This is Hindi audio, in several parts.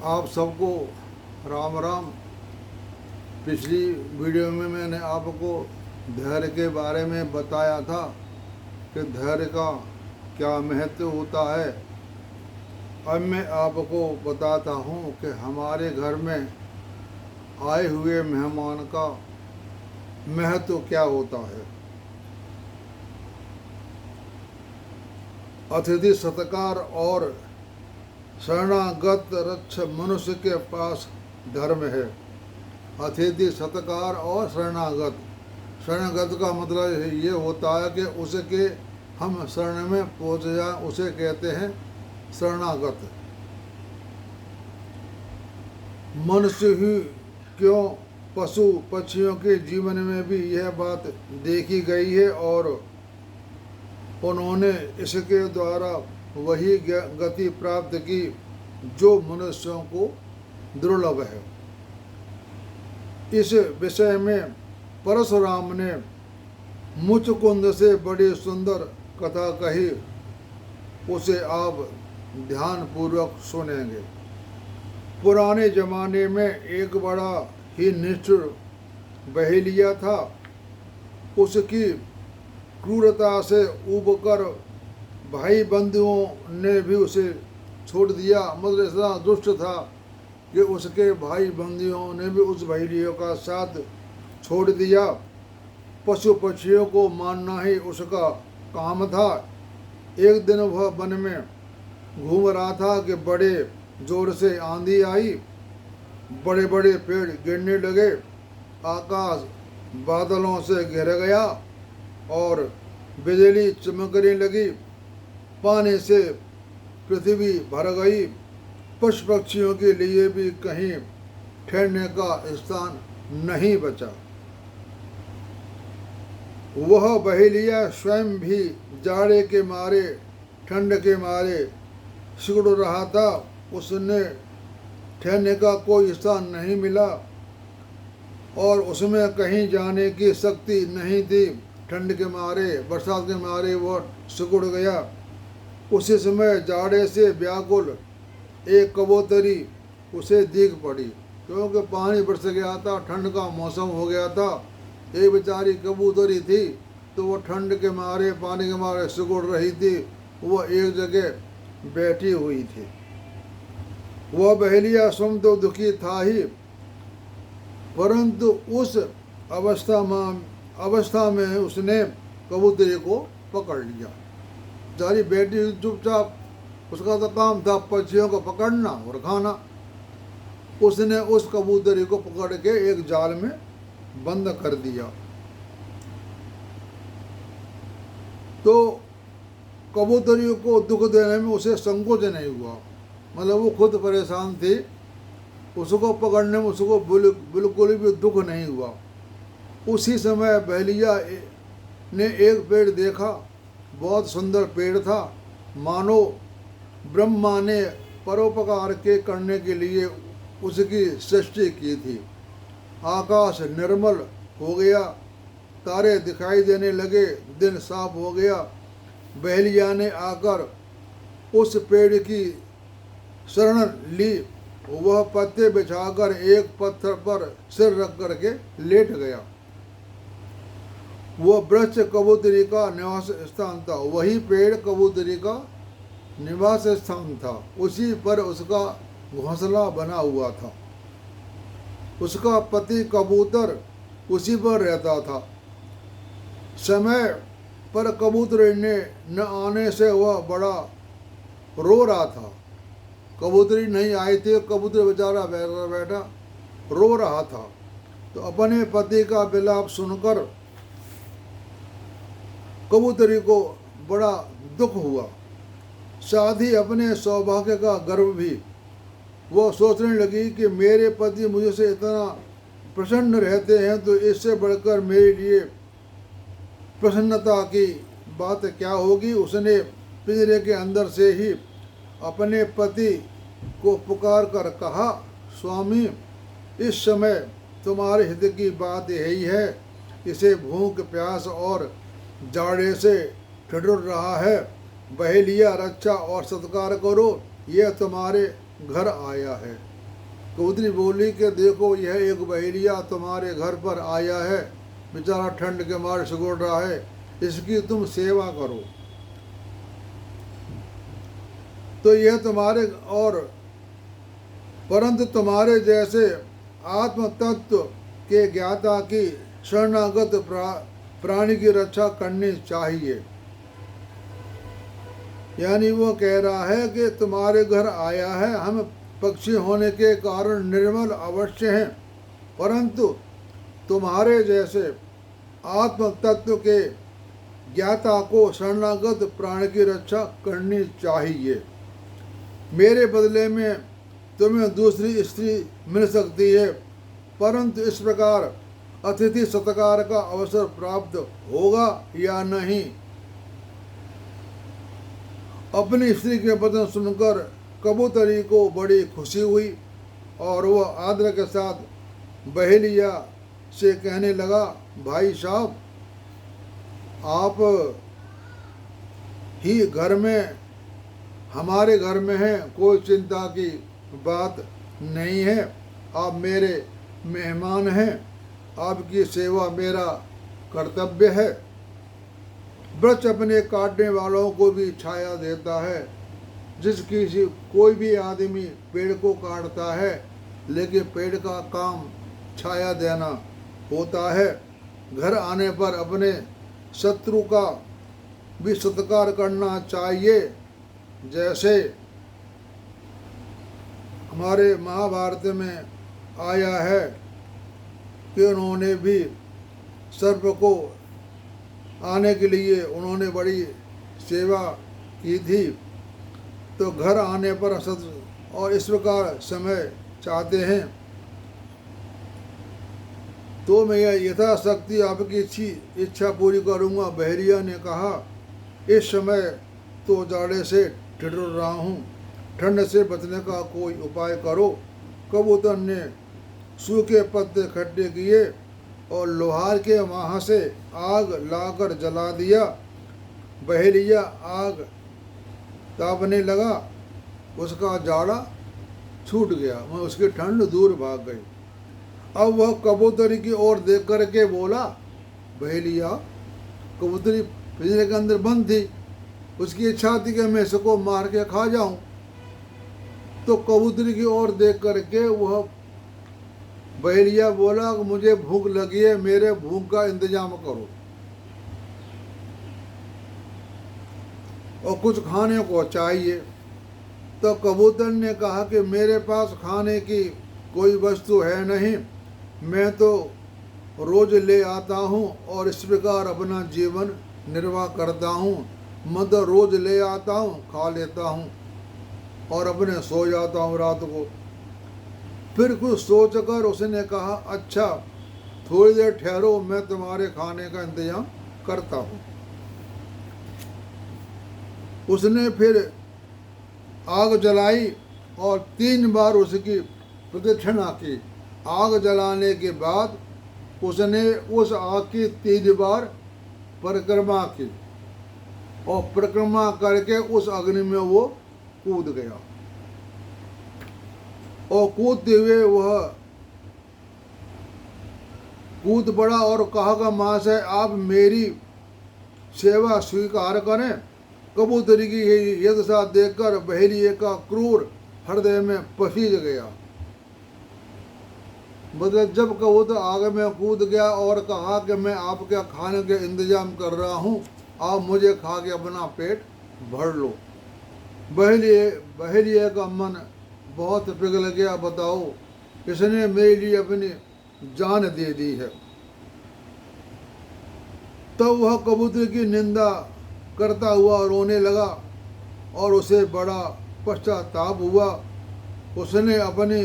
आप सबको राम राम। पिछली वीडियो में मैंने आपको धैर्य के बारे में बताया था कि धैर्य का क्या महत्व होता है। अब मैं आपको बताता हूँ कि हमारे घर में आए हुए मेहमान का महत्व क्या होता है। अतिथि सत्कार और शरणागत रक्ष मनुष्य के पास धर्म है। अतिथि सत्कार और शरणागत। शरणागत का मतलब ये होता है कि उसके हम शरण में पहुँच जाए, उसे कहते हैं शरणागत। मनुष्य ही क्यों, पशु पक्षियों के जीवन में भी यह बात देखी गई है और उन्होंने इसके द्वारा वही गति प्राप्त की जो मनुष्यों को दुर्लभ है। इस विषय में परशुराम ने मुचकुंद से बड़ी सुंदर कथा कही, उसे आप ध्यान पूर्वक सुनेंगे। पुराने जमाने में एक बड़ा ही निष्ठुर बहेलिया था। उसकी क्रूरता से ऊबकर भाई बंधुओं ने भी उसे छोड़ दिया। मतलब इतना दुष्ट था कि उसके भाई बंधुओं ने भी उस बहेलियों का साथ छोड़ दिया। पशु पक्षियों को मारना ही उसका काम था। एक दिन वह वन में घूम रहा था कि बड़े जोर से आंधी आई, बड़े बड़े पेड़ गिरने लगे, आकाश बादलों से घिर गया और बिजली चमकने लगी, पानी से पृथ्वी भर गई। पशु पक्षियों के लिए भी कहीं ठहरने का स्थान नहीं बचा। वह बहेलिया स्वयं भी जाड़े के मारे, ठंड के मारे सिकुड़ रहा था। उसने ठहरने का कोई स्थान नहीं मिला और उसमें कहीं जाने की शक्ति नहीं थी। ठंड के मारे, बरसात के मारे वह सिकुड़ गया। उसी समय जाड़े से व्याकुल एक कबूतरी उसे दिख पड़ी, क्योंकि पानी बरस गया था, ठंड का मौसम हो गया था। एक बेचारी कबूतरी थी तो वह ठंड के मारे, पानी के मारे सिकुड़ रही थी। वह एक जगह बैठी हुई थी। वह बहेलिया स्वयं तो दुखी था ही, परंतु उस अवस्था में उसने कबूतरी को पकड़ लिया। जारी बैठी चुपचाप, उसका तो काम था पक्षियों को पकड़ना और खाना। उसने उस कबूतरी को पकड़ के एक जाल में बंद कर दिया। तो कबूतरी को दुख देने में उसे संकोच नहीं हुआ। मतलब वो खुद परेशान थी, उसको पकड़ने में उसको बिल्कुल भी दुख नहीं हुआ। उसी समय बहेलिया ने एक पेड़ देखा, बहुत सुंदर पेड़ था, मानो ब्रह्मा ने परोपकार के करने के लिए उसकी सृष्टि की थी। आकाश निर्मल हो गया, तारे दिखाई देने लगे, दिन साफ हो गया। बहेलिया ने आकर उस पेड़ की शरण ली। वह पत्ते बिछाकर एक पत्थर पर सिर रख करके लेट गया। वह वृक्ष कबूतरी का निवास स्थान था, वही पेड़ कबूतरी का निवास स्थान था। उसी पर उसका घोंसला बना हुआ था। उसका पति कबूतर उसी पर रहता था। समय पर कबूतरी ने न आने से वह बड़ा रो रहा था। कबूतरी नहीं आई थी, कबूतर बेचारा बैठा रो रहा था। तो अपने पति का विलाप सुनकर कबूतरी को बड़ा दुख हुआ, साथ ही अपने सौभाग्य का गर्व भी। वो सोचने लगी कि मेरे पति मुझसे इतना प्रसन्न रहते हैं तो इससे बढ़कर मेरे लिए प्रसन्नता की बात क्या होगी। उसने पिंजरे के अंदर से ही अपने पति को पुकार कर कहा, स्वामी, इस समय तुम्हारे हित की बात यही है। इसे भूख प्यास और जाड़े से ठिठुर रहा है। बहेलिया रक्षा और सत्कार करो, यह तुम्हारे घर आया है। कबूतरी बोली कि देखो यह एक बहेलिया तुम्हारे घर पर आया है, बेचारा ठंड के मारे सिकुड़ रहा है, इसकी तुम सेवा करो। तो यह तुम्हारे और परंतु तुम्हारे जैसे आत्म तत्व के ज्ञाता की शरणागत प्राणी की रक्षा करनी चाहिए। यानी वो कह रहा है कि तुम्हारे घर आया है, हम पक्षी होने के कारण निर्मल अवश्य हैं, परंतु तुम्हारे जैसे आत्म तत्व के ज्ञाता को शरणागत प्राण की रक्षा करनी चाहिए। मेरे बदले में तुम्हें दूसरी स्त्री मिल सकती है, परंतु इस प्रकार अतिथि सत्कार का अवसर प्राप्त होगा या नहीं। अपनी स्त्री के वचन सुनकर कबूतरी को बड़ी खुशी हुई और वह आदर के साथ बहेलिया से कहने लगा, भाई साहब, आप ही घर में हमारे घर में हैं, कोई चिंता की बात नहीं है। आप मेरे मेहमान हैं, आपकी सेवा मेरा कर्तव्य है। वृक्ष अपने काटने वालों को भी छाया देता है। कोई भी आदमी पेड़ को काटता है, लेकिन पेड़ का काम छाया देना होता है। घर आने पर अपने शत्रु का भी सत्कार करना चाहिए। जैसे हमारे महाभारत में आया है कि उन्होंने भी सर्प को आने के लिए उन्होंने बड़ी सेवा की थी। तो घर आने पर और इस प्रकार समय चाहते हैं तो मैं यथाशक्ति आपकी इच्छा पूरी करूंगा। बहरिया ने कहा, इस समय तो जाड़े से ठिठुर रहा हूँ, ठंड से बचने का कोई उपाय करो। कबूतर ने सूखे पत्ते इकट्ठे किए और लोहार के वहाँ से आग लाकर जला दिया। बहेलिया आग तापने लगा, उसका जाड़ा छूट गया, मैं उसकी ठंड दूर भाग गई। अब वह कबूतरी की ओर देख करके बोला, बहेलिया, कबूतरी पिंजरे के अंदर बंद थी, उसकी इच्छा थी कि मैं इसको मार के खा जाऊं। तो कबूतरी की ओर देख करके वह बहेलिया बोला, मुझे भूख लगी है, मेरे भूख का इंतजाम करो और कुछ खाने को चाहिए। तो कबूतर ने कहा कि मेरे पास खाने की कोई वस्तु है नहीं, मैं तो रोज ले आता हूँ और इस प्रकार अपना जीवन निर्वाह करता हूँ। मैं तो रोज ले आता हूँ, खा लेता हूँ और अपने सो जाता हूँ रात को। फिर कुछ सोचकर उसने कहा, अच्छा थोड़ी देर ठहरो, मैं तुम्हारे खाने का इंतजाम करता हूँ। उसने फिर आग जलाई और 3 बार उसकी प्रदक्षिणा की। आग जलाने के बाद उसने उस आग की 3 बार परिक्रमा की और परिक्रमा करके उस अग्नि में वो कूद गया और कूदते हुए वह कूद पड़ा और कहा कि महाशय, आप मेरी सेवा स्वीकार करें। कबूतरी की ये दशा देखकर बहेलिये का क्रूर हृदय में पसीज गया। मतलब जब कबूतर आग में कूद गया और कहा कि मैं आपके खाने के इंतजाम कर रहा हूँ, आप मुझे खा के अपना पेट भर लो। बहेलिये का मन बहुत पिघल गया, बताओ इसने मेरे लिए अपनी जान दे दी है। तो वह कबूतर की निंदा करता हुआ रोने लगा और उसे बड़ा पश्चाताप हुआ। उसने अपनी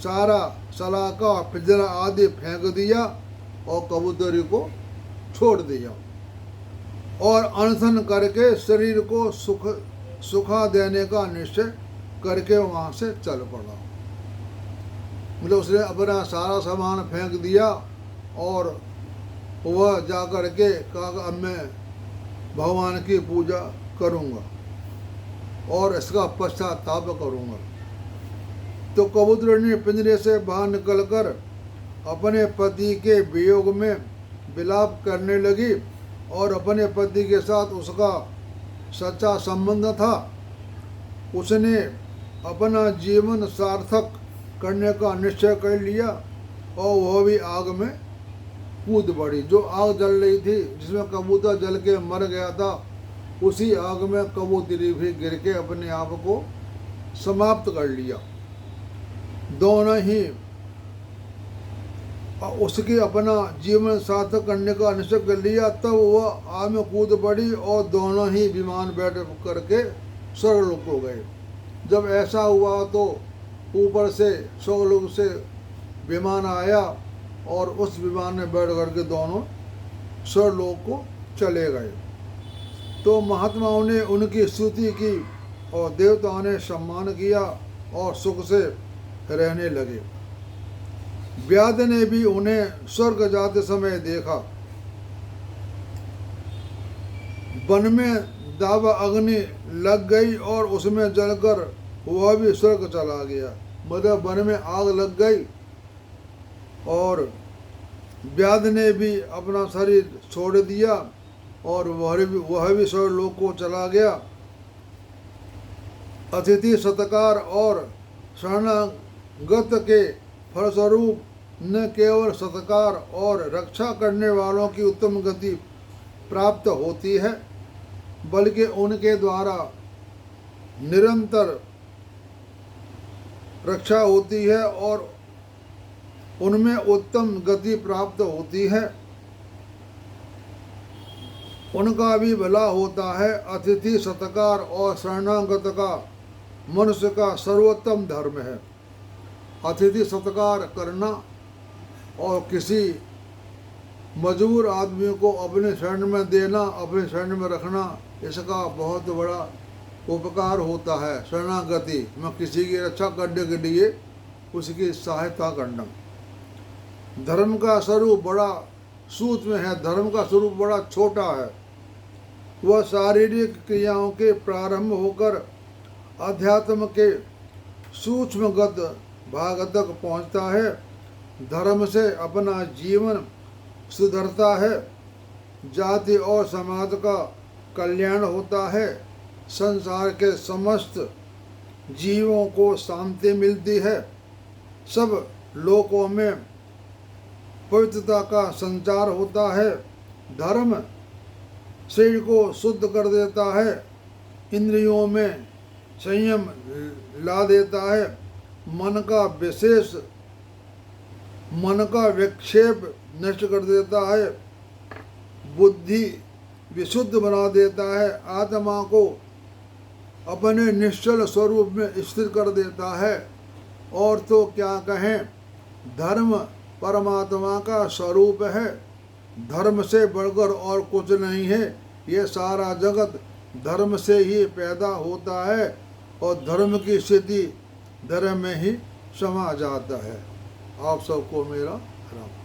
सारा सलाका पिंजरा आदि फेंक दिया और कबूतरी को छोड़ दिया और अनशन करके शरीर को सुखा देने का निश्चय करके वहाँ से चल पड़ा। मतलब उसने अपना सारा सामान फेंक दिया और वह जा कर के कहा, अब मैं भगवान की पूजा करूँगा और इसका पश्चाताप करूँगा। तो कबूतरनी पिंजरे से बाहर निकलकर अपने पति के वियोग में विलाप करने लगी और अपने पति के साथ उसका सच्चा संबंध था। उसने अपना जीवन सार्थक करने का निश्चय कर लिया और वह भी आग में कूद पड़ी। जो आग जल रही थी जिसमें कबूतर जल के मर गया था, उसी आग में कबूतरी भी गिर के अपने आप को समाप्त कर लिया। दोनों ही उसकी अपना जीवन सार्थक करने का निश्चय कर लिया। तब वह आग में कूद पड़ी और दोनों ही विमान बैठ करके स्वर्गलोक को गए। जब ऐसा हुआ तो ऊपर से स्वर्गलोक से विमान आया और उस विमान में बैठ करके दोनों स्वर्गलोक को चले गए। तो महात्माओं ने उनकी स्तुति की और देवताओं ने सम्मान किया और सुख से रहने लगे। व्याध ने भी उन्हें स्वर्ग जाते समय देखा। वन में दावा अग्नि लग गई और उसमें जलकर वह भी स्वर्ग चला गया। मतलब वन में आग लग गई और व्याध ने भी अपना शरीर छोड़ दिया और वह भी स्वर्गलोक को चला गया। अतिथि सत्कार और शरणागत के फलस्वरूप न केवल सत्कार और रक्षा करने वालों की उत्तम गति प्राप्त होती है, बल्कि उनके द्वारा निरंतर रक्षा होती है और उनमें उत्तम गति प्राप्त होती है। उनका भी भला होता है। अतिथि सत्कार और शरणागत का मनुष्य का सर्वोत्तम धर्म है। अतिथि सत्कार करना और किसी मजबूर आदमी को अपने शरण में देना, अपने शरण में रखना, इसका बहुत बड़ा उपकार होता है। शरणागति में किसी की रक्षा करने के लिए उसकी सहायता करना। धर्म का स्वरूप बड़ा सूक्ष्म है, धर्म का स्वरूप बड़ा छोटा है। वह शारीरिक क्रियाओं के प्रारंभ होकर अध्यात्म के सूक्ष्मगत भाग तक पहुँचता है। धर्म से अपना जीवन सुधरता है, जाति और समाज का कल्याण होता है, संसार के समस्त जीवों को शांति मिलती है, सब लोकों में पवित्रता का संचार होता है। धर्म शरीर को शुद्ध कर देता है, इंद्रियों में संयम ला देता है, मन का विक्षेप नष्ट कर देता है, बुद्धि विशुद्ध बना देता है, आत्मा को अपने निश्चल स्वरूप में स्थिर कर देता है। और तो क्या कहें, धर्म परमात्मा का स्वरूप है। धर्म से बढ़कर और कुछ नहीं है। ये सारा जगत धर्म से ही पैदा होता है और धर्म की स्थिति धर्म में ही समा जाता है। आप सबको मेरा राम।